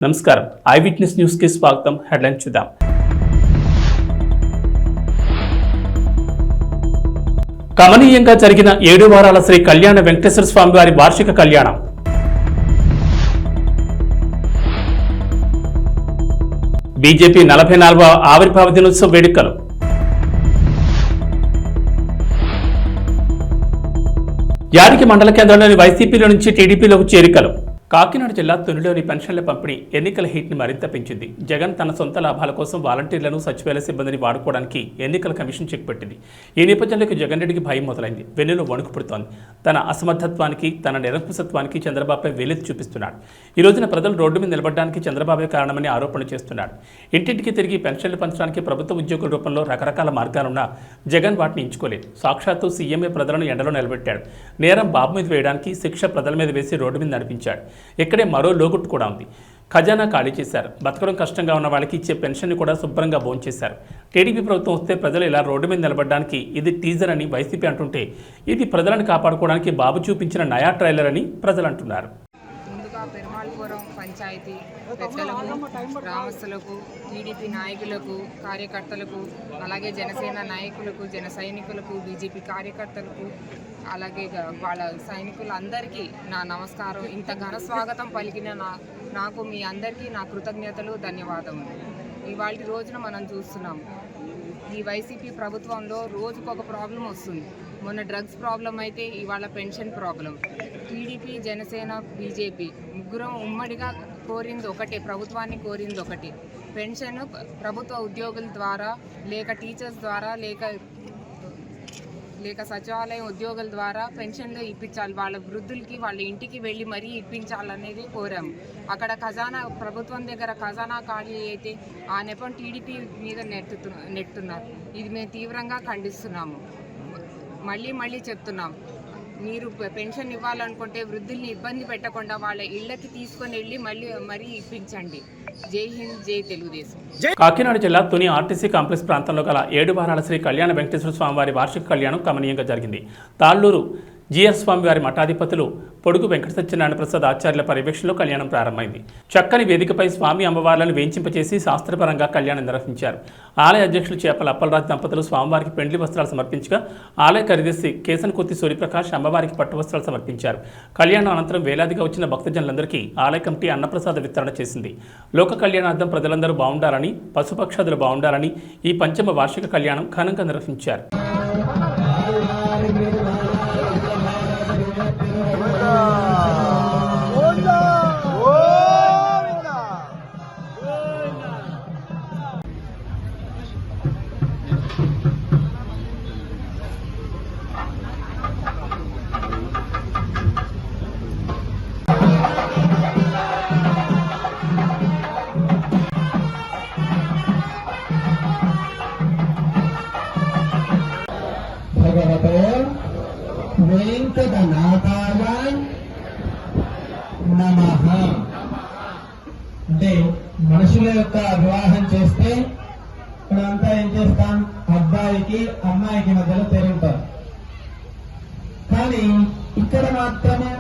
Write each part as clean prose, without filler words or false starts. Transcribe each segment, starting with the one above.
నమస్కారం I witness news కి స్వాగతం. హెడ్లైన్ చూద్దాం. కమనీయంగా జరిగిన 7 వారాల శ్రీ కళ్యాణ వెంకటేశ్వర స్వామి వారి వార్షిక కళ్యాణం. బీజేపీ 44వ ఆవిర్భావ దినోత్సవ వేడుకలు. యాడికి మండల కేంద్రంలోని వైసీపీలో నుంచి టీడీపీలోకి చేరికలు. కాకినాడ జిల్లా తునిలోని పెన్షన్ల పంపిణీ ఎన్నికల హీట్ని మరింత పెంచింది. జగన్ తన సొంత లాభాల కోసం వాలంటీర్లను సచివాలయ సిబ్బందిని వాడుకోవడానికి ఎన్నికల కమిషన్ చెక్ పెట్టింది. ఈ నేపథ్యంలోకి జగన్ రెడ్డికి భయం మొదలైంది. వెన్నులో వణుకు పుడుతోంది. తన అసమర్థత్వానికి, తన నిరంకుశత్వానికి చంద్రబాబుపై వేలెత్తి చూపిస్తున్నాడు. ఈ రోజున ప్రజలు రోడ్డు మీద నిలబడడానికి చంద్రబాబే కారణమని ఆరోపణ చేస్తున్నాడు. ఇంటింటికి తిరిగి పెన్షన్లు పంచడానికి ప్రభుత్వ ఉద్యోగుల రూపంలో రకరకాల మార్గాలున్నా జగన్ వాటిని ఎంచుకోలేదు. సాక్షాత్తు సీఎంఏ ప్రజలను ఎండలో నిలబెట్టాడు. నేరం బాబు మీద వేయడానికి, శిక్ష ప్రజల మీద వేసి రోడ్డు మీద నడిపించాడు. ఇక్కడే మరో లోగుట్టు కూడా ఉంది. ఖజానా ఖాళీ చేశారు. బతకడం కష్టంగా ఉన్న వాళ్ళకి ఇచ్చే పెన్షన్ని కూడా శుభ్రంగా భోంచేశారు. టీడీపీ ప్రభుత్వం వస్తే ప్రజలు ఇలా రోడ్డు మీద నిలబడడానికి ఇది టీజర్ అని వైసీపీ అంటుంటే, ఇది ప్రజలను కాపాడుకోవడానికి బాబు చూపించిన నయా ట్రైలర్ అని ప్రజలు అంటున్నారు. ముందుగా పెరుమాళపురం పంచాయతీ పెద్దలకు, గ్రామస్తులకు, టీడీపీ నాయకులకు, కార్యకర్తలకు, అలాగే జనసేన నాయకులకు, జన సైనికులకు, బీజేపీ కార్యకర్తలకు, అలాగే వాళ్ళ సైనికులందరికీ నా నమస్కారం. ఇంత ఘన స్వాగతం పలికిన నాకు మీ అందరికీ నా కృతజ్ఞతలు, ధన్యవాదములు. ఇవాళ రోజున మనం చూస్తున్నాం, ఈ వైసీపీ ప్రభుత్వంలో రోజుకొక ప్రాబ్లం వస్తుంది. మొన్న డ్రగ్స్ ప్రాబ్లం అయితే ఇవాళ pension problem. TDP, Janasena, BJP ముగ్గురం ఉమ్మడిగా కోరింది ఒకటే, ప్రభుత్వాన్ని కోరింది ఒకటే. పెన్షన్ ప్రభుత్వ ఉద్యోగుల ద్వారా, లేక టీచర్స్ ద్వారా, లేక సచివాలయం ఉద్యోగుల ద్వారా పెన్షన్లు ఇప్పించాలి. వాళ్ళ వృద్ధులకి వాళ్ళ ఇంటికి వెళ్ళి మరీ ఇప్పించాలనేది కోరాము. అక్కడ ఖజానా, ప్రభుత్వం దగ్గర ఖజానా ఖాళీ అయితే ఆ నెపం టీడీపీ మీద నెట్టుతున్నారు. ఇది మేము తీవ్రంగా ఖండిస్తున్నాము. మళ్ళీ చెప్తున్నాం, మీరు పెన్షన్ ఇవ్వాలనుకుంటే వృద్ధుల్ని ఇబ్బంది పెట్టకుండా వాళ్ళ ఇళ్లకి తీసుకొని వెళ్ళి మరీ ఇప్పించండి. జై హింద్, జై తెలుగుదేశం. కాకినాడ జిల్లా తుని ఆర్టీసీ కాంప్లెక్స్ ప్రాంతంలో గల 7 వారాల శ్రీ కళ్యాణ వెంకటేశ్వర స్వామి వారి వార్షిక కళ్యాణం కమనీయంగా జరిగింది. తాళ్లూరు జీఎస్ స్వామి వారి మఠాధిపతులు పొడుగు వెంకట సత్యనారాయణ ప్రసాద్ ఆచార్యుల పర్యవేక్షణలో కళ్యాణం ప్రారంభమైంది. చక్కని వేదికపై స్వామి అమ్మవార్లను వేయించింపచేసి శాస్త్రపరంగా కళ్యాణం నిర్వహించారు. ఆలయ అధ్యక్షులు చేపల అప్పలరాజు దంపతులు స్వామివారికి పెండ్లి వస్త్రాలు సమర్పించగా, ఆలయ కార్యదర్శి కేసనకుర్తి సూర్యప్రకాష్ అమ్మవారికి పట్టు వస్త్రాలు సమర్పించారు. కళ్యాణం అనంతరం వేలాదిగా వచ్చిన భక్తజనులందరికీ ఆలయ కమిటీ అన్నప్రసాద వితరణ చేసింది. లోక కళ్యాణార్థం ప్రజలందరూ బాగుండాలని, పశుపక్షాదులు బాగుండాలని ఈ పంచమ వార్షిక కళ్యాణం ఘనంగా నిర్వహించారు. వెంకటనాథాయ నమః. అంటే మనుషుల యొక్క వివాహం చేస్తే ఇక్కడంతా ఏం చేస్తాం, అబ్బాయికి అమ్మాయికి మధ్యలో తిరుగుతారు. కానీ ఇక్కడ మాత్రమే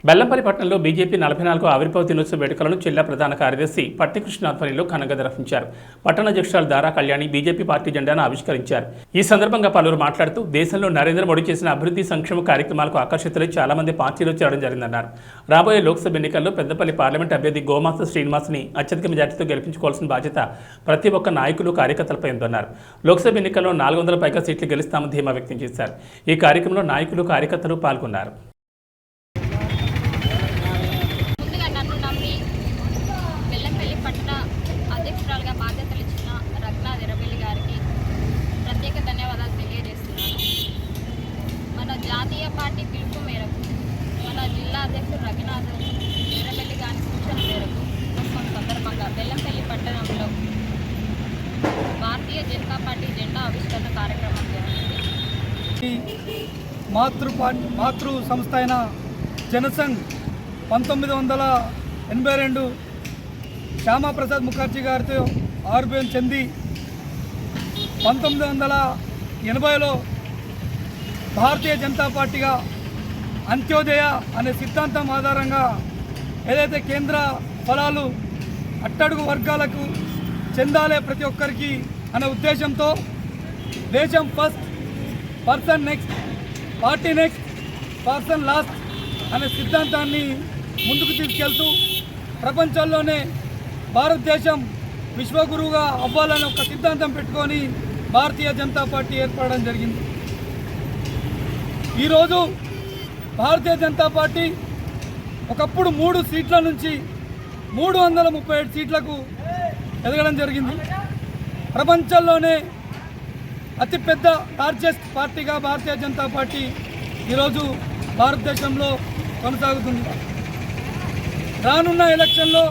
బెల్లంపల్లి పట్టణంలో బీజేపీ 44వ ఆవిర్భావ దినోత్సవ వేడుకలను జిల్లా ప్రధాన కార్యదర్శి పట్టికృష్ణ ఆధ్వర్యంలో ఘనంగా నిర్వహించారు. పట్టణ అధ్యక్షురాలు దారా కళ్యాణి బీజేపీ పార్టీ జెండాను ఆవిష్కరించారు. ఈ సందర్భంగా పలువురు మాట్లాడుతూ, దేశంలో నరేంద్ర మోడీ చేసిన అభివృద్ధి సంక్షేమ కార్యక్రమాలకు ఆకర్షితులై చాలా మంది పార్టీలో చేరడం జరిగిందన్నారు. రాబోయే లోక్సభ ఎన్నికల్లో పెద్దపల్లి పార్లమెంట్ అభ్యర్థి గోమాస్త శ్రీనివాస్ని అత్యధిక మెజార్టీతో గెలిపించుకోవాల్సిన బాధ్యత ప్రతి ఒక్క నాయకులు, కార్యకర్తలపై ఉందన్నారు. లోక్సభ ఎన్నికల్లో 400 పైగా సీట్లు గెలుస్తామని ధీమా వ్యక్తం చేశారు. ఈ కార్యక్రమంలో నాయకులు, కార్యకర్తలు పాల్గొన్నారు. అధ్యక్షురాలుగా బాధ్యతలు ఇచ్చిన రత్నా దిరబెల్లి గారికి ప్రత్యేక ధన్యవాదాలు తెలియజేస్తున్నాను. మన జాతీయ పార్టీ పిలుపు మేరకు మన జిల్లా అధ్యక్షుడు రఘునాథ్ దిరబెల్లి గారి సూచన మేరకు సందర్భంగా బెల్లంపల్లి పట్టణంలో భారతీయ జనతా పార్టీ జెండా ఆవిష్కరణ కార్యక్రమం జరిగింది. మాతృ సంస్థ అయిన జనసంఘ్ 1982 శ్యామాప్రసాద్ ముఖర్జీ గారితో ఆవిర్భావం చెంది 1980లో భారతీయ జనతా పార్టీగా అంత్యోదయ అనే సిద్ధాంతం ఆధారంగా ఏదైతే కేంద్ర ఫలాలు అట్టడుగు వర్గాలకు చెందాలే ప్రతి ఒక్కరికి అనే ఉద్దేశంతో దేశం first, person next, party next, person last అనే సిద్ధాంతాన్ని ముందుకు తీసుకెళ్తూ ప్రపంచంలోనే భారతదేశం విశ్వగురువుగా అవ్వాలని ఒక సిద్ధాంతం పెట్టుకొని భారతీయ జనతా పార్టీ ఏర్పడడం జరిగింది. ఈరోజు భారతీయ జనతా పార్టీ ఒకప్పుడు 3 సీట్ల నుంచి 337 సీట్లకు ఎదగడం జరిగింది. ప్రపంచంలోనే అతిపెద్ద లార్జెస్ట్ పార్టీగా భారతీయ జనతా పార్టీ ఈరోజు భారతదేశంలో కొనసాగుతుంది. రానున్న ఎలక్షన్లో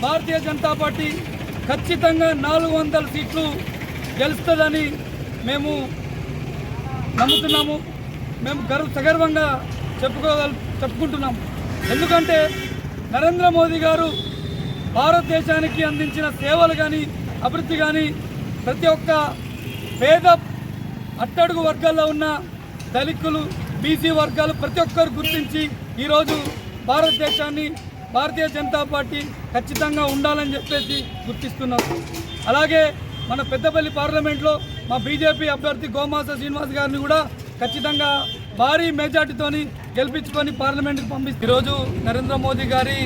భారతీయ జనతా పార్టీ ఖచ్చితంగా 400 సీట్లు గెలుస్తుందని మేము నమ్ముతున్నాము. మేము సగర్వంగా చెప్పుకుంటున్నాం. ఎందుకంటే నరేంద్ర మోదీ గారు భారతదేశానికి అందించిన సేవలు కానీ, అభివృద్ధి కానీ ప్రతి ఒక్క పేద అట్టడుగు వర్గాల్లో ఉన్న దళితులు, బీసీ వర్గాలు ప్రతి ఒక్కరు గుర్తించి ఈరోజు భారతదేశాన్ని భారతీయ జనతా పార్టీ ఖచ్చితంగా ఉండాలని చెప్పేసి గుర్తిస్తున్నారు. అలాగే మన పెద్దపల్లి పార్లమెంట్లో మా బీజేపీ అభ్యర్థి గోమాస శ్రీనివాస్ గారిని కూడా ఖచ్చితంగా భారీ మెజార్టీతోని గెలిపించుకొని పార్లమెంట్కి పంపిస్తారు. ఈరోజు నరేంద్ర మోదీ గారి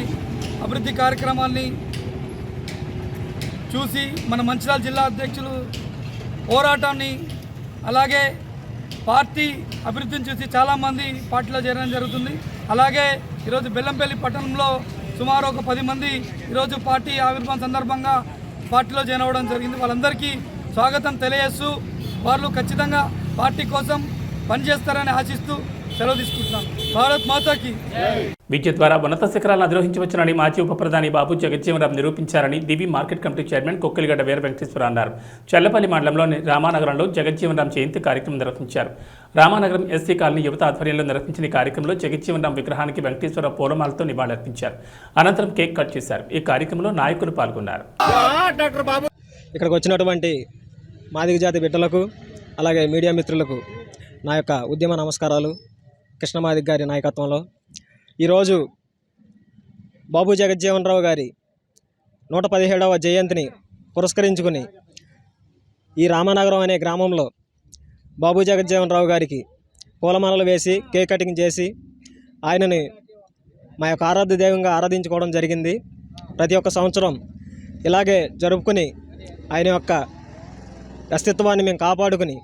అభివృద్ధి కార్యక్రమాన్ని చూసి మన మంచిర్యాల జిల్లా అధ్యక్షులు పోరాటాన్ని, అలాగే పార్టీ అభివృద్ధిని చూసి చాలామంది పార్టీలో చేరడం జరుగుతుంది. అలాగే ఈరోజు బెల్లంపల్లి పట్టణంలో సుమారు ఒక 10 మంది ఈరోజు పార్టీ ఆవిర్భావం సందర్భంగా పార్టీలో జాయిన్ అవ్వడం జరిగింది. వాళ్ళందరికీ స్వాగతం తెలియజేస్తూ వాళ్ళు ఖచ్చితంగా పార్టీ కోసం పనిచేస్తారని ఆశిస్తూ సెలవు తీసుకుంటున్నాం. భారత్ మాతాకి. విద్య ద్వారా ఉన్నత శిఖరాలను అధిరోహించవచ్చునని మాజీ ఉప ప్రధాని బాబు జగజ్జీవనరామ్ నిరూపించారని దివి మార్కెట్ కమిటీ చైర్మన్ కొక్కిలిగడ్డ వీర వెంకటేశ్వర అన్నారు. చల్లపల్లి మండలంలోని రామానగరంలో జగజ్జీవనరామ్ జయంతి కార్యక్రమం నిర్వహించారు. రామానగరం ఎస్సీ కాలనీ యువత ఆధ్వర్యంలో నిర్వహించిన ఈ కార్యక్రమంలో జగజ్జీవనరామ్ విగ్రహానికి వెంకటేశ్వర పూలమాలతో నివాళులర్పించారు. అనంతరం కేక్ కట్ చేశారు. ఈ కార్యక్రమంలో నాయకులు పాల్గొన్నారు. ఇక్కడికి వచ్చినటువంటి మాదిగ జాతి బిడ్డలకు, అలాగే మీడియా మిత్రులకు నా యొక్క ఉద్యమ నమస్కారాలు. కృష్ణమాదిగ గారి నాయకత్వంలో ఈరోజు బాబు జగజ్జీవనరావు గారి 117వ జయంతిని పురస్కరించుకుని ఈ రామానగరం అనే గ్రామంలో బాబు జగజ్జీవనరావు గారికి పూలమాలలు వేసి కేక్ కటింగ్ చేసి ఆయనని మా యొక్క ఆరాధ్య దైవంగా ఆరాధించుకోవడం జరిగింది. ప్రతి ఒక్క సంవత్సరం ఇలాగే జరుపుకుని ఆయన యొక్క అస్తిత్వాన్ని మేము కాపాడుకుని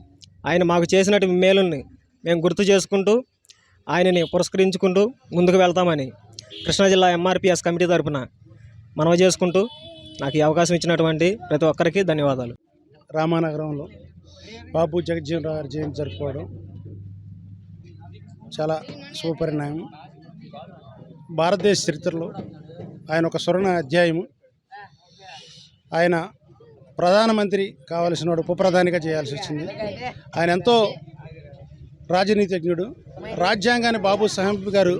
ఆయన మాకు చేసినటువంటి మేలుని మేము గుర్తు చేసుకుంటూ ఆయనని పురస్కరించుకుంటూ ముందుకు వెళ్తామని కృష్ణా జిల్లా ఎంఆర్పిఎస్ కమిటీ తరఫున మనవి చేసుకుంటూ నాకు ఈ అవకాశం ఇచ్చినటువంటి ప్రతి ఒక్కరికి ధన్యవాదాలు. రామానగరంలో బాబు జగజ్జీవనరావు గారి జయంతి జరుపుకోవడం చాలా శుభపరిణామం. భారతదేశ చరిత్రలో ఆయన ఒక స్వర్ణ అధ్యాయము. ఆయన ప్రధానమంత్రి కావలసిన వాడు ఉప ప్రధానిగా చేయాల్సి వచ్చింది. ఆయన ఎంతో రాజనీతిజ్ఞుడు. రాజ్యాంగాన్ని బాబు సాహెబ్ గారు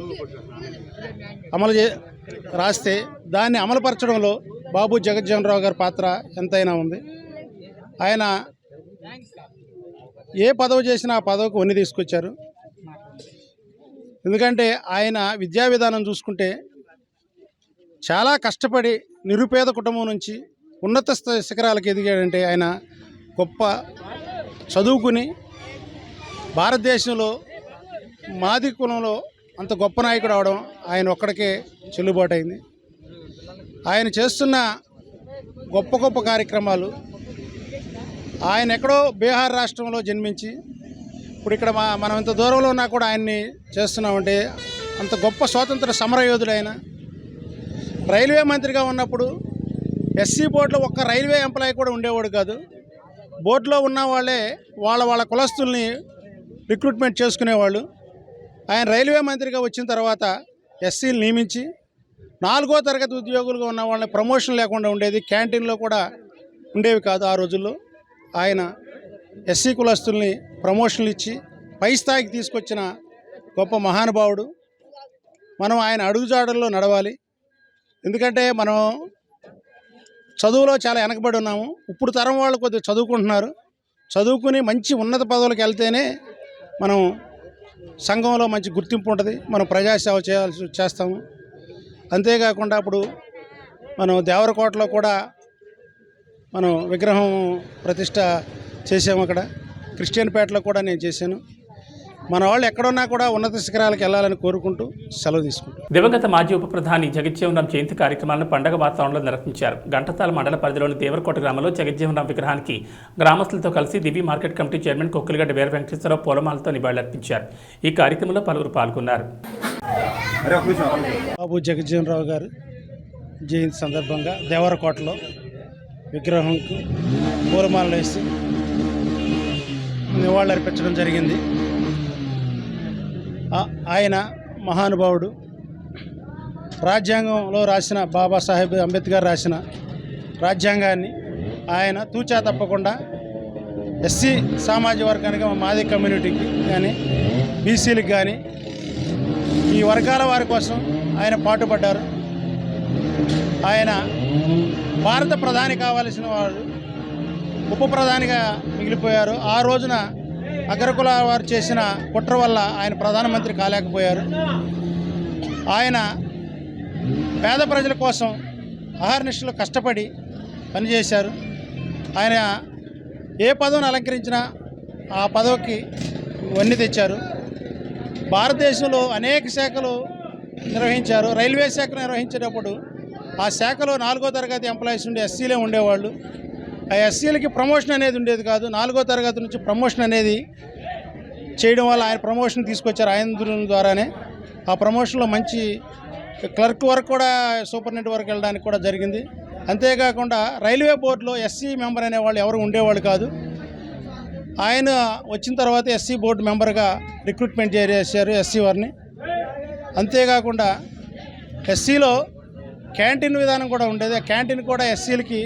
రాస్తే దాన్ని అమలుపరచడంలో బాబు జగజ్జీవనరావు గారి పాత్ర ఎంతైనా ఉంది. ఆయన ఏ పదవి చేసినా ఆ పదవికి వన్ని తీసుకొచ్చారు. ఎందుకంటే ఆయన విద్యా విధానం చూసుకుంటే చాలా కష్టపడి నిరుపేద కుటుంబం నుంచి ఉన్నత శిఖరాలకు ఎదిగాడంటే ఆయన గొప్ప చదువుకుని భారతదేశంలో మాది కులంలో అంత గొప్ప నాయకుడు అవడం ఆయన ఒక్కడికే చెల్లుబాటు అయింది. ఆయన చేస్తున్న గొప్ప గొప్ప కార్యక్రమాలు, ఆయన ఎక్కడో బీహార్ రాష్ట్రంలో జన్మించి ఇప్పుడు ఇక్కడ మనం ఇంత దూరంలో ఉన్నా కూడా ఆయన్ని చేస్తున్నామంటే అంత గొప్ప స్వాతంత్ర సమరయోధుడు ఆయన. రైల్వే మంత్రిగా ఉన్నప్పుడు ఎస్సీ బోర్డులో ఒక్క రైల్వే ఎంప్లాయీ కూడా ఉండేవాడు కాదు. బోర్డులో ఉన్న వాళ్ళే వాళ్ళ కులస్తుల్ని రిక్రూట్మెంట్ చేసుకునేవాళ్ళు. ఆయన రైల్వే మంత్రిగా వచ్చిన తర్వాత ఎస్సీలు నియమించి 4వ తరగతి ఉద్యోగులుగా ఉన్న వాళ్ళని ప్రమోషన్ లేకుండా ఉండేది. క్యాంటీన్లో కూడా ఉండేవి కాదు ఆ రోజుల్లో. ఆయన ఎస్సీ కులస్తుల్ని ప్రమోషన్లు ఇచ్చి పై స్థాయికి తీసుకొచ్చిన గొప్ప మహానుభావుడు. మనం ఆయన అడుగుజాడల్లో నడవాలి. ఎందుకంటే మనం చదువులో చాలా వెనకబడి ఉన్నాము. ఇప్పుడు తరం వాళ్ళు కొద్దిగా చదువుకుంటున్నారు. చదువుకుని మంచి ఉన్నత పదవులకు వెళ్తేనే మనం సంఘంలో మంచి గుర్తింపు ఉంటుంది, మనం ప్రజాసేవ చేస్తాము. అంతేకాకుండా ఇప్పుడు మనం దేవరకోటలో కూడా మనం విగ్రహం ప్రతిష్ట చేసాము. అక్కడ క్రిస్టియన్పేటలో కూడా నేను చేశాను. మన వాళ్ళు ఎక్కడున్నా కూడా ఉన్నత శిఖరాలకు వెళ్ళాలని కోరుకుంటూ సెలవు తీసుకుంటాం. దివంగత మాజీ ఉప ప్రధాని జగజ్జీవనరాం జయంతి కార్యక్రమాలను పండగ వాతావరణంలో నిర్వహించారు. గంటతాల మండల పరిధిలోని దేవరకోట గ్రామంలో జగజ్జీవనరాం విగ్రహానికి గ్రామస్తులతో కలిసి దివి మార్కెట్ కమిటీ చైర్మన్ కొక్కులగడ్డ వీర వెంకటేశ్వరరావు పూలమాలతో నివాళులర్పించారు. ఈ కార్యక్రమంలో పలువురు పాల్గొన్నారు. బాబు జగజ్జీవనరావు గారు జయంతి సందర్భంగా దేవరకోటలో విగ్రహంకు పూలమాలలు వేసి నివాళులర్పించడం జరిగింది. ఆయన మహానుభావుడు. రాజ్యాంగంలో రాసిన బాబాసాహెబ్ అంబేద్కర్ రాసిన రాజ్యాంగాన్ని ఆయన తూచా తప్పకుండా ఎస్సీ సామాజిక వర్గానికి, మాది కమ్యూనిటీకి కానీ బీసీలకు కానీ ఈ వర్గాల వారి కోసం ఆయన పాటుపడ్డారు. ఆయన భారత ప్రధాని కావలసిన వారు ఉప ప్రధానిగా మిగిలిపోయారు. ఆ రోజున అగ్రకుల వారు చేసిన కుట్ర వల్ల ఆయన ప్రధానమంత్రి కాలేకపోయారు. ఆయన పేద ప్రజల కోసం అహర్నిశలు కష్టపడి పనిచేశారు. ఆయన ఏ పదవిని అలంకరించినా ఆ పదవికి వన్నె తెచ్చారు. భారతదేశంలో అనేక శాఖలు నిర్వహించారు. రైల్వే శాఖ నిర్వహించేటప్పుడు ఆ శాఖలో 4వ తరగతి ఎంప్లాయీస్ ఉండే ఎస్సీలే ఉండేవాళ్ళు. ఆ ఎస్సీలకి ప్రమోషన్ అనేది ఉండేది కాదు. 4వ తరగతి నుంచి ప్రమోషన్ అనేది చేయడం వల్ల ఆయన ప్రమోషన్ తీసుకొచ్చారు. ఆయన ద్వారానే ఆ ప్రమోషన్లో మంచి క్లర్క్ వరకు కూడా సూపరింటెండెంట్ వరకు వెళ్ళడానికి కూడా జరిగింది. అంతేకాకుండా రైల్వే బోర్డులో ఎస్సీ మెంబర్ అనేవాళ్ళు ఎవరు ఉండేవాళ్ళు కాదు. ఆయన వచ్చిన తర్వాత ఎస్సీ బోర్డు మెంబర్గా రిక్రూట్మెంట్ చేశారు ఎస్సీ వారిని. అంతేకాకుండా ఎస్సీలో క్యాంటీన్ విధానం కూడా ఉండేది. ఆ క్యాంటీన్ కూడా ఎస్సీలకి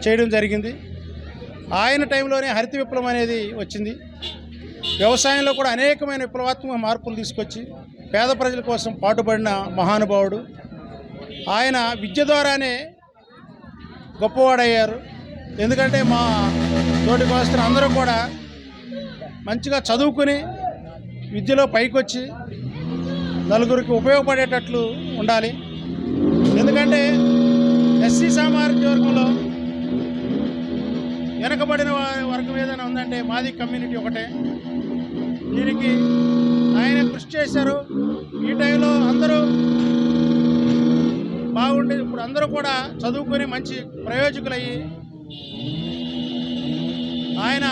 చేయడం జరిగింది. ఆయన టైంలోనే హరిత విప్లవం అనేది వచ్చింది. వ్యవసాయంలో కూడా అనేకమైన విప్లవాత్మక మార్పులు తీసుకొచ్చి పేద ప్రజల కోసం పాటుపడిన మహానుభావుడు. ఆయన విద్య ద్వారానే గొప్పవాడయ్యారు. ఎందుకంటే మా తోటి కోస్తున్న అందరూ కూడా మంచిగా చదువుకుని విద్యలో పైకొచ్చి నలుగురికి ఉపయోగపడేటట్లు ఉండాలి. ఎందుకంటే ఎస్సీ సామాజిక వర్గంలో వెనకబడిన వర్గం ఏదైనా ఉందంటే మాది కమ్యూనిటీ ఒకటే. దీనికి ఆయన కృషి చేశారు. ఈ టైంలో అందరూ బాగుండేది. ఇప్పుడు అందరూ కూడా చదువుకొని మంచి ప్రయోజకులయ్యి ఆయన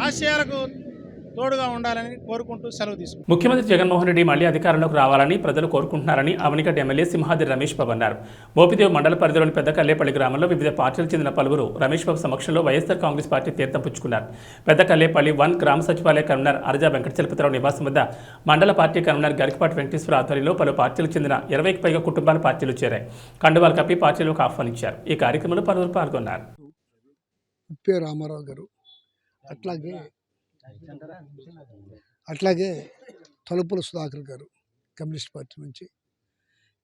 ఆశయాలకు తోడుగా ఉండాలని కోరుకుంటూ సెలవు తీసుకుంటారు. ముఖ్యమంత్రి జగన్మోహన్ రెడ్డి మళ్లీ అధికారంలోకి రావాలని ప్రజలు కోరుకుంటున్నారని అవనిగడ్డ ఎమ్మెల్యే సింహాద్రి రమేష్ బాబు అన్నారు. మోపిదేవి మండల పరిధిలోని పెద్ద కల్లేపల్లి గ్రామంలో వివిధ పార్టీలకు చెందిన పలువురు రమేష్ బాబు సమక్షంలో వైఎస్ఆర్ కాంగ్రెస్ పార్టీ తీర్థం పుచ్చుకున్నారు. పెద్ద కల్లేపల్లి 1 గ్రామ సచివాలయ కన్వీనర్ అరజా వెంకటచలపతిరావు నివాసం వద్ద మండల పార్టీ కన్వీనర్ గరికపాటి వెంకటేశ్వర ఆధ్వర్యంలో పలు పార్టీలకు చెందిన 20కి పైగా కుటుంబాల పార్టీలు చేరాయి. కండువాలు కప్పి పార్టీలకు ఆహ్వానించారు. ఈ కార్యక్రమంలో పలువురు పాల్గొన్నారు. రామారావు గారు అట్లాగే తలుపుల సుధాకర్ గారు కమ్యూనిస్ట్ పార్టీ నుంచి,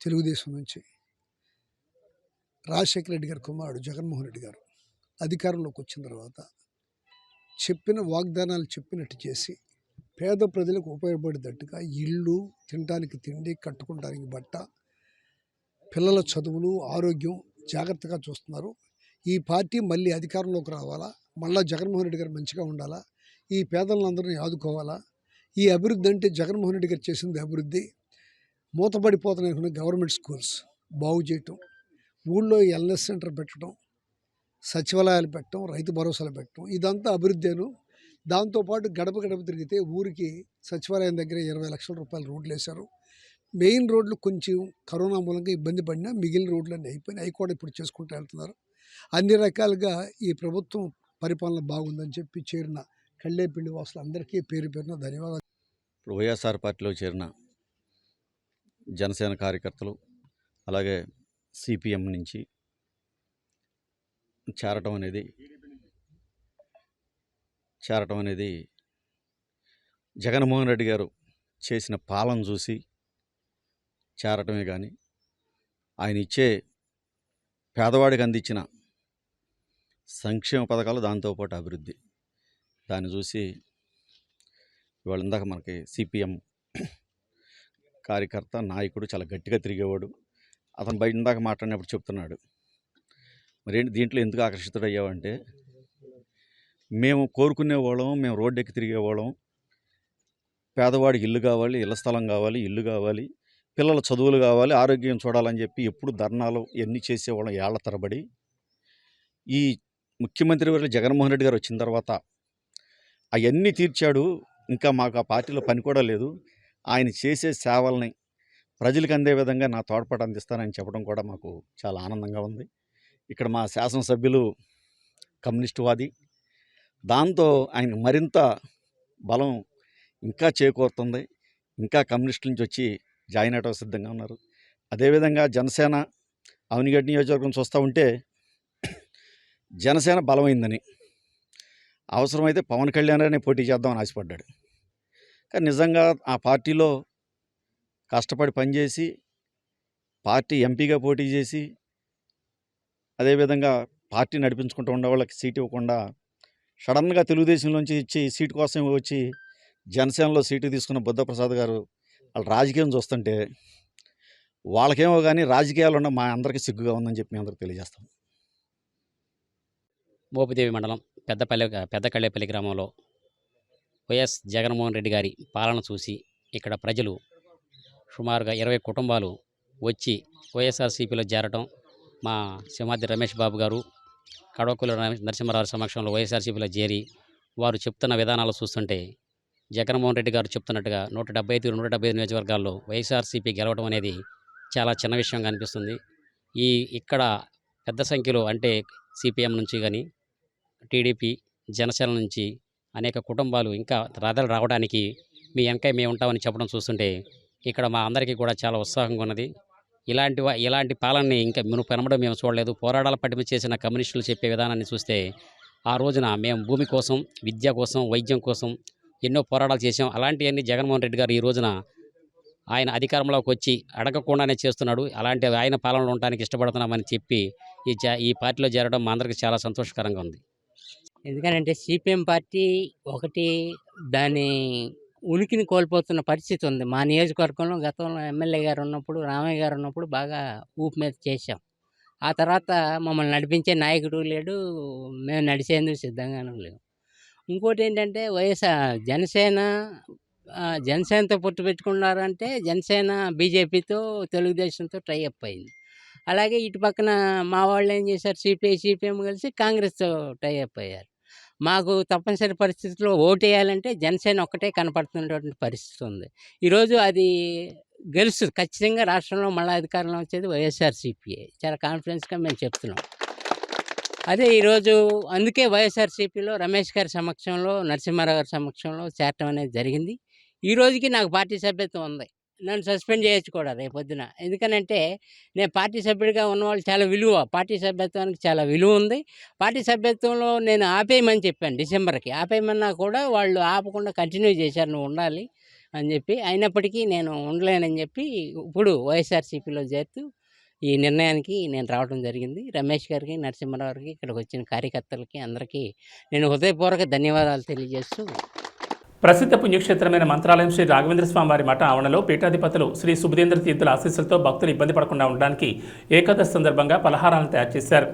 తెలుగుదేశం నుంచి, రాజశేఖర రెడ్డి గారి కుమారుడు జగన్మోహన్ రెడ్డి గారు అధికారంలోకి వచ్చిన తర్వాత చెప్పిన వాగ్దానాలు చెప్పినట్టు చేసి పేద ప్రజలకు ఉపయోగపడేటట్టుగా ఇళ్ళు, తినడానికి తిండి, కట్టుకోవడానికి బట్ట, పిల్లల చదువులు, ఆరోగ్యం జాగ్రత్తగా చూస్తున్నారు. ఈ పార్టీ మళ్ళీ అధికారంలోకి రావాలా, మళ్ళీ జగన్మోహన్ రెడ్డి గారు మంచిగా ఉండాలా, ఈ పేదలందరినీ ఆదుకోవాలా. ఈ అభివృద్ధి అంటే జగన్మోహన్ రెడ్డి గారు చేసింది అభివృద్ధి. మూతపడిపోతున్న గవర్నమెంట్ స్కూల్స్ బాగు చేయటం, ఊళ్ళో ఎల్ఎస్ సెంటర్ పెట్టడం, సచివాలయాలు పెట్టడం, రైతు భరోసాలు పెట్టడం, ఇదంతా అభివృద్ధేను. దాంతోపాటు గడప గడప తిరిగితే ఊరికి సచివాలయం దగ్గర 20 లక్షల రూపాయలు రోడ్లు వేశారు. మెయిన్ రోడ్లు కొంచెం కరోనా మూలంగా ఇబ్బంది పడినా మిగిలిన రోడ్లన్నీ అయిపోయినాయి. అవి కూడా ఇప్పుడు చేసుకుంటూ వెళ్తున్నారు. అన్ని రకాలుగా ఈ ప్రభుత్వం పరిపాలన బాగుందని చెప్పి చేరిన కళ్ళేపల్లి వాసులు అందరికీ పేరు పేరున ధన్యవాదాలు. ఇప్పుడు వైఎస్ఆర్ పార్టీలో చేరిన జనసేన కార్యకర్తలు, అలాగే సిపిఎం నుంచి చేరటం అనేది జగన్మోహన్ రెడ్డి గారు చేసిన పాలన చూసి చేరటమే కానీ ఆయన ఇచ్చే పేదవాడికి అందించిన సంక్షేమ పథకాలు, దాంతోపాటు అభివృద్ధి. దాన్ని చూసి ఇవాళ ఇందాక మనకి సిపిఎం కార్యకర్త, నాయకుడు చాలా గట్టిగా తిరిగేవాడు. అతను బయట ఇందాక మాట్లాడినప్పుడు చెప్తున్నాడు, మరేంటి దీంట్లో ఎందుకు ఆకర్షితుడయ్యావంటే, మేము కోరుకునేవాళ్ళం, మేము రోడ్డు ఎక్కి తిరిగేవాళ్ళం, పేదవాడికి ఇల్లు కావాలి, ఇళ్ల స్థలం కావాలి, ఇల్లు కావాలి, పిల్లల చదువులు కావాలి, ఆరోగ్యం చూడాలని చెప్పి ఎప్పుడు ధర్నాలు ఎన్ని చేసేవాళ్ళం ఏళ్ల తరబడి. ఈ ముఖ్యమంత్రి వర్యులు జగన్మోహన్ రెడ్డి గారు వచ్చిన తర్వాత అవన్నీ తీర్చాడు. ఇంకా మాకు ఆ పార్టీలో పని కూడా లేదు. ఆయన చేసే సేవల్ని ప్రజలకు అందే విధంగా నా తోడ్పాటు అందిస్తానని చెప్పడం కూడా మాకు చాలా ఆనందంగా ఉంది. ఇక్కడ మా శాసనసభ్యులు కమ్యూనిస్టువాది, దాంతో ఆయన మరింత బలం ఇంకా చేకూరుతుంది. ఇంకా కమ్యూనిస్టుల నుంచి వచ్చి జాయిన్ అవడం సిద్ధంగా ఉన్నారు. అదేవిధంగా జనసేన అవనిగడ్డ నియోజకవర్గం చూస్తూ ఉంటే జనసేన బలమైందని, అవసరమైతే పవన్ కళ్యాణ్ గారిని పోటీ చేద్దామని ఆశపడ్డాడు. కానీ నిజంగా ఆ పార్టీలో కష్టపడి పనిచేసి పార్టీ ఎంపీగా పోటీ చేసి అదేవిధంగా పార్టీ నడిపించుకుంటూ ఉండే వాళ్ళకి సీట్ ఇవ్వకుండా సడన్గా తెలుగుదేశంలోంచి ఇచ్చి సీటు కోసం వచ్చి జనసేనలో సీటు తీసుకున్న బుద్ధప్రసాద్ గారు వాళ్ళ రాజకీయం చూస్తుంటే వాళ్ళకేమో కానీ రాజకీయాలు ఉన్న మా అందరికీ సిగ్గుగా ఉందని చెప్పి మీ అందరికీ తెలియజేస్తాం. మోపిదేవి మండలం పెద్దకళ్ళేపల్లి గ్రామంలో వైఎస్ జగన్మోహన్ రెడ్డి గారి పాలన చూసి ఇక్కడ ప్రజలు సుమారుగా 20 కుటుంబాలు వచ్చి వైఎస్ఆర్సీపీలో చేరటం, మా సింహాద్రి రమేష్ బాబు గారు కడవకుల నరసింహారావు సమక్షంలో వైఎస్ఆర్సీపీలో చేరి వారు చెప్తున్న విధానాలు చూస్తుంటే జగన్మోహన్ రెడ్డి గారు చెప్తున్నట్టుగా 175 నియోజకవర్గాల్లో వైఎస్ఆర్సీపీ గెలవడం అనేది చాలా చిన్న విషయంగా అనిపిస్తుంది. ఇక్కడ పెద్ద సంఖ్యలో అంటే సిపిఎం నుంచి కానీ టీడీపీ, జనసేన నుంచి అనేక కుటుంబాలు ఇంకా రాదలు రావడానికి మీ వెనక మేము ఉంటామని చెప్పడం చూస్తుంటే ఇక్కడ మా అందరికీ కూడా చాలా ఉత్సాహంగా ఉన్నది. ఇలాంటి పాలనని ఇంకా పెనమడం మేము చూడలేదు. పోరాటాల పట్టిమ చేసిన కమ్యూనిస్టులు చెప్పే విధానాన్ని చూస్తే ఆ రోజున మేము భూమి కోసం, విద్య కోసం, వైద్యం కోసం ఎన్నో పోరాటాలు చేసాం. అలాంటివన్నీ జగన్మోహన్ రెడ్డి గారు ఈ రోజున ఆయన అధికారంలోకి వచ్చి అడగకుండానే చేస్తున్నాడు. అలాంటి ఆయన పాలనలో ఉండడానికి ఇష్టపడుతున్నామని చెప్పి ఈ పార్టీలో చేరడం మా అందరికీ చాలా సంతోషకరంగా ఉంది. ఎందుకనంటే సిపిఎం పార్టీ ఒకటి దాని ఉనికిని కోల్పోతున్న పరిస్థితి ఉంది. మా నియోజకవర్గంలో గతంలో ఎమ్మెల్యే గారు ఉన్నప్పుడు, రామయ్య గారు ఉన్నప్పుడు బాగా ఊపు మీద చేశాం. ఆ తర్వాత మమ్మల్ని నడిపించే నాయకుడు లేడు, మేము నడిచేందుకు సిద్ధంగానూ లేవు. ఇంకోటి ఏంటంటే జనసేనతో పొత్తు పెట్టుకున్నారంటే జనసేన బీజేపీతో, తెలుగుదేశంతో టై అప్ అయింది. అలాగే ఇటు పక్కన మా వాళ్ళు ఏం చేశారు, సిపిఎం కలిసి కాంగ్రెస్తో టై అప్ అయ్యారు. మాకు తప్పనిసరి పరిస్థితుల్లో ఓటేయాలంటే జనసేన ఒక్కటే కనపడుతున్నటువంటి పరిస్థితి ఉంది. ఈరోజు అది గెలుస్తుంది ఖచ్చితంగా. రాష్ట్రంలో మళ్ళీ అధికారంలో వచ్చేది వైఎస్ఆర్సీపీఏ. చాలా కాన్ఫిడెన్స్గా మేము చెప్తున్నాం. అదే ఈరోజు అందుకే వైఎస్ఆర్సీపీలో రమేష్ గారి సమక్షంలో, నరసింహారావు గారి సమక్షంలో చేరటం అనేది జరిగింది. ఈ రోజుకి నాకు పార్టీ సభ్యత్వం ఉంది. నన్ను సస్పెండ్ చేయొచ్చు కూడా రేపొద్దున. ఎందుకనంటే నేను పార్టీ సభ్యుడిగా ఉన్నవాళ్ళు చాలా విలువ, పార్టీ సభ్యత్వానికి చాలా విలువ ఉంది. పార్టీ సభ్యత్వంలో నేను ఆపేయమని చెప్పాను, డిసెంబర్కి ఆపేయమన్నా కూడా వాళ్ళు ఆపకుండా కంటిన్యూ చేశారు, నువ్వు ఉండాలి అని చెప్పి. అయినప్పటికీ నేను ఉండలేనని చెప్పి ఇప్పుడు వైఎస్ఆర్సీపీలో చేరుతూ ఈ నిర్ణయానికి నేను రావడం జరిగింది. రమేష్ గారికి, నరసింహారావు గారికి, ఇక్కడికి వచ్చిన కార్యకర్తలకి అందరికీ నేను హృదయపూర్వక ధన్యవాదాలు తెలియజేస్తూ, ప్రసిద్ధ పుణ్యక్షేత్రమైన మంత్రాలయం శ్రీ రాఘవేంద్ర స్వామి వారి మఠ ఆవరణలో పీఠాధిపతులు శ్రీ సుబుధేంద్ర తీర్థుల ఆశీస్సులతో భక్తులు ఇబ్బంది పడకుండా ఉండడానికి ఏకాదశి సందర్భంగా పలహారాలను తయారు చేశారు.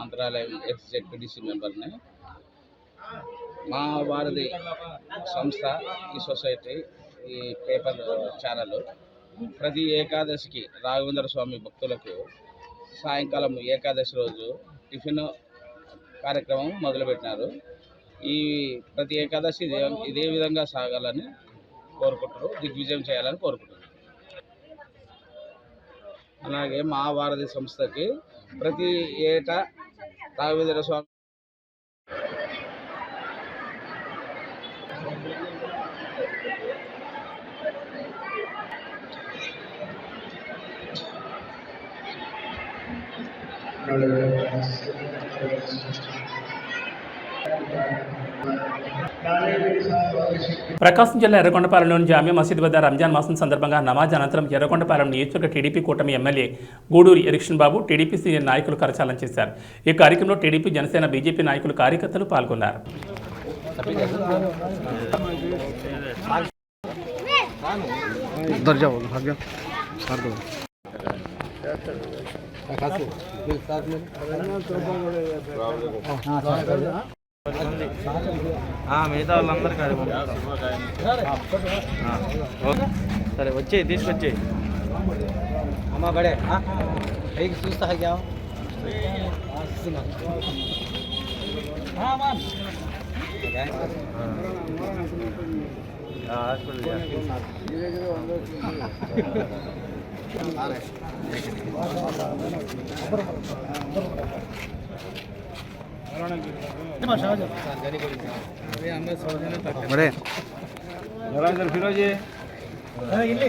మంత్రాలయం ఎక్స్-జెడ్పీటీసీ మెంబర్ని. మా వారిది సంస్థ, ఈ సొసైటీ, ఈ పేపర్ ఛానల్ ప్రతి ఏకాదశికి రాఘవేంద్ర స్వామి భక్తులకు సాయంకాలం ఏకాదశి రోజు టిఫిన్ కార్యక్రమం మొదలుపెట్టినారు. ఈ ప్రతి ఏకాదశి ఇదే విధంగా సాగాలని కోరుకుంటారు, దిగ్విజయం చేయాలని కోరుకుంటున్నారు. అలాగే మా వారధి సంస్థకి ప్రతి ఏటా రాఘవేంద్ర స్వామి ప్రకాశం జిల్లా ఎర్రగొండపాలెంలోని జామియా మసీద్ వద్ద రంజాన్ మాసం సందర్భంగా నమాజ్ అనంతరం ఎర్రగొండపాలెం నియోజకవర్గ టీడీపీ కూటమి ఎమ్మెల్యే గూడూరి ఎరిక్షన్ బాబు టీడీపీ సీనియర్ నాయకులు కరచాలనం చేశారు. ఈ కార్యక్రమంలో టీడీపీ, జనసేన, బీజేపీ నాయకులు, కార్యకర్తలు పాల్గొన్నారు. మిగతా వాళ్ళందరికీ సరే వచ్చే తీసుకొచ్చే అమ్మా బడే పైకి చూస్తా बड़े फिरोजी ಇಲ್ಲಿ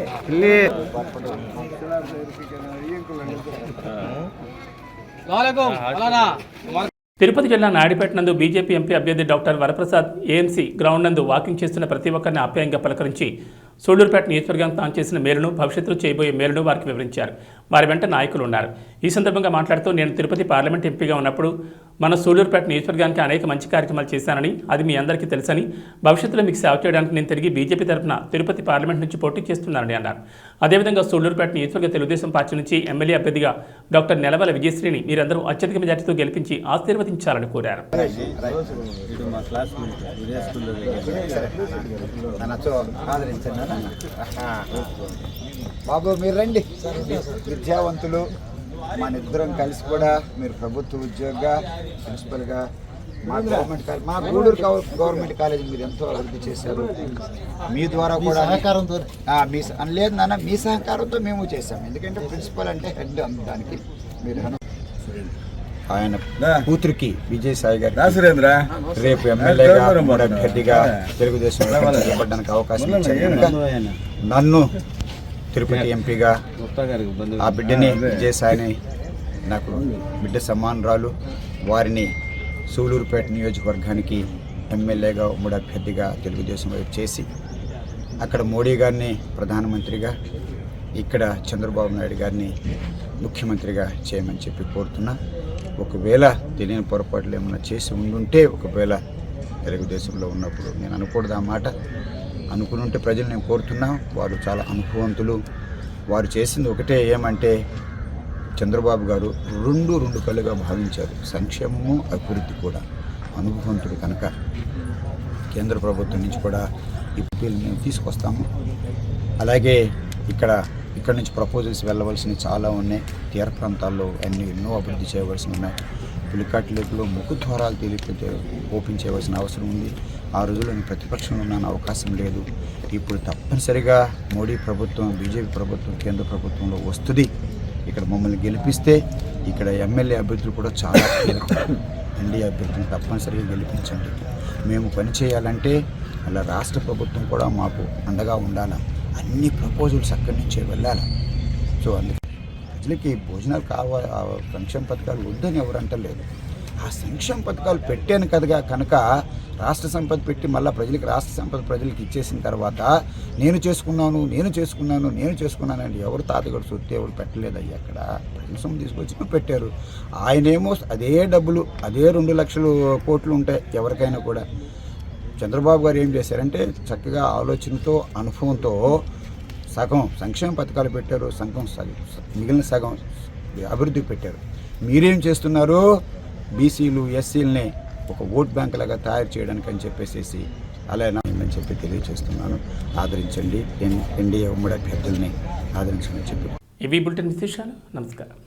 తిరుపతి జిల్లా నాయుడుపేట నందు బీజేపీ ఎంపీ అభ్యర్థి డాక్టర్ వరప్రసాద్ ఏఎంసీ గ్రౌండ్ నందు వాకింగ్ చేస్తున్న ప్రతి ఒక్కరిని ఆప్యాయంగా పలకరించి సూళ్లూరుపేట నియోజకవర్గానికి తాను చేసిన మేలును, భవిష్యత్తులో చేయబోయే మేలును వారికి వివరించారు. వారి వెంట నాయకులు ఉన్నారు. ఈ సందర్భంగా మాట్లాడుతూ, నేను తిరుపతి పార్లమెంట్ ఎంపీగా ఉన్నప్పుడు మన సూళ్లూరుపేట నియోజకవర్గానికి అనేక మంచి కార్యక్రమాలు చేశానని, అది మీ అందరికీ తెలుసని, భవిష్యత్తులో మీకు సేవ చేయడానికి నేను తిరిగి బీజేపీ తరఫున తిరుపతి పార్లమెంట్ నుంచి పోటీ చేస్తున్నానని అన్నారు. అదేవిధంగా సూళ్లూరుపేట నియోజకవర్గ తెలుగుదేశం పార్టీ నుంచి ఎమ్మెల్యే అభ్యర్థిగా డాక్టర్ నెలవల విజయశ్రీని మీరందరూ అత్యధిక మెజార్టీతో గెలిపించి ఆశీర్వదించాలని కోరారు. బాబు మీరు రండి, విద్యావంతులు మన ఇద్దరం కలిసి కూడా మీరు ప్రభుత్వ ఉద్యోగిగా, ప్రిన్సిపల్గా మా గూడూరు గవర్నమెంట్ కాలేజీ మీరు ఎంతో అభివృద్ధి చేశారు. మీ ద్వారా కూడా సహకారంతో లేదు నాన్న, మీ సహకారంతో మేము చేశాము. ఎందుకంటే ప్రిన్సిపల్ అంటే హెడ్ దానికి మీరు ఆయన కూతురికి విజయసాయి గారు రేపు ఎమ్మెల్యేగా అభ్యర్థిగా తెలుగుదేశం నిలబడడానికి అవకాశం ఇచ్చారు. నన్ను తిరుపతి ఎంపీగా ఆ బిడ్డని విజయసాయిని నాకు బిడ్డ సమానురాలు, వారిని సూళ్లూరుపేట నియోజకవర్గానికి ఎమ్మెల్యేగా ఉమ్మడి అభ్యర్థిగా తెలుగుదేశం వైపు చేసి అక్కడ మోడీ గారిని ప్రధానమంత్రిగా, ఇక్కడ చంద్రబాబు నాయుడు గారిని ముఖ్యమంత్రిగా చేయమని చెప్పి కోరుతున్నా. ఒకవేళ తెలియని పొరపాట్లు ఏమైనా చేసి ఉండుంటే, ఒకవేళ తెలుగుదేశంలో ఉన్నప్పుడు నేను అనకూడదు ఆ మాట, అనుకుని ఉంటే ప్రజలు నేను కోరుతున్నా. వారు చాలా అనుభవంతులు. వారు చేసింది ఒకటే, ఏమంటే చంద్రబాబు గారు రెండు కళ్ళుగా భావించారు, సంక్షేమము అభివృద్ధి కూడా. అనుభవంతుడు కనుక కేంద్ర ప్రభుత్వం నుంచి కూడా ఈ బిల్లు మేము తీసుకొస్తాము. అలాగే ఇక్కడ నుంచి ప్రపోజల్స్ వెళ్ళవలసినవి చాలా ఉన్నాయి. తీర ప్రాంతాల్లో ఎన్నో అభివృద్ధి చేయవలసి ఉన్నాయి. పులికాట్ లేకులో ముఖద్వారాలు ఓపెన్ చేయవలసిన అవసరం ఉంది. ఆ రోజుల్లో ప్రతిపక్షంలో ఉన్న అవకాశం లేదు. ఇప్పుడు తప్పనిసరిగా మోడీ ప్రభుత్వం, బీజేపీ ప్రభుత్వం, కేంద్ర ప్రభుత్వంలో వస్తుంది. ఇక్కడ మమ్మల్ని గెలిపిస్తే ఇక్కడ ఎమ్మెల్యే అభ్యర్థులు కూడా చాలా కీలకం. ఎన్డీఏ అభ్యర్థులను తప్పనిసరిగా గెలిపించండి. మేము పనిచేయాలంటే అలా రాష్ట్ర ప్రభుత్వం కూడా మాకు అండగా ఉండాలి. అన్ని ప్రపోజల్స్ అక్కడి నుంచే వెళ్ళాలి. సో అందుకే ప్రజలకి భోజనాలు కావాలి, సంక్షేమ పథకాలు వద్దని ఎవరు అంటలేదు. ఆ సంక్షేమ పథకాలు పెట్టాను కదగా కనుక రాష్ట్ర సంపద పెట్టి మళ్ళీ రాష్ట్ర సంపద ప్రజలకు ఇచ్చేసిన తర్వాత నేను చేసుకున్నాను అంటే ఎవరు తాతగారు సొత్తు ఎవరు పెట్టలేదయ్యి. అక్కడ ప్రజల సొమ్ము తీసుకొచ్చి పెట్టారు. ఆయనేమో అదే డబ్బులు, అదే 2 లక్షల కోట్లు ఉంటాయి ఎవరికైనా కూడా. చంద్రబాబు గారు ఏం చేశారంటే చక్కగా ఆలోచనతో, అనుభవంతో సగం సంక్షేమ పథకాలు పెట్టారు, మిగిలిన సగం అభివృద్ధికి పెట్టారు. మీరేం చేస్తున్నారు? బీసీలు, ఎస్సీలని ఒక ఓట్ బ్యాంక్ లాగా తయారు చేయడానికి అని చెప్పేసి అలా అని చెప్పి తెలియజేస్తున్నాను. ఆదరించండి, ఎన్డీఏ ఉమ్మడి అభ్యర్థుల్ని ఆదరించమని చెప్పి. ఇవి బులెటిన్ విశేషాలు. నమస్కారం.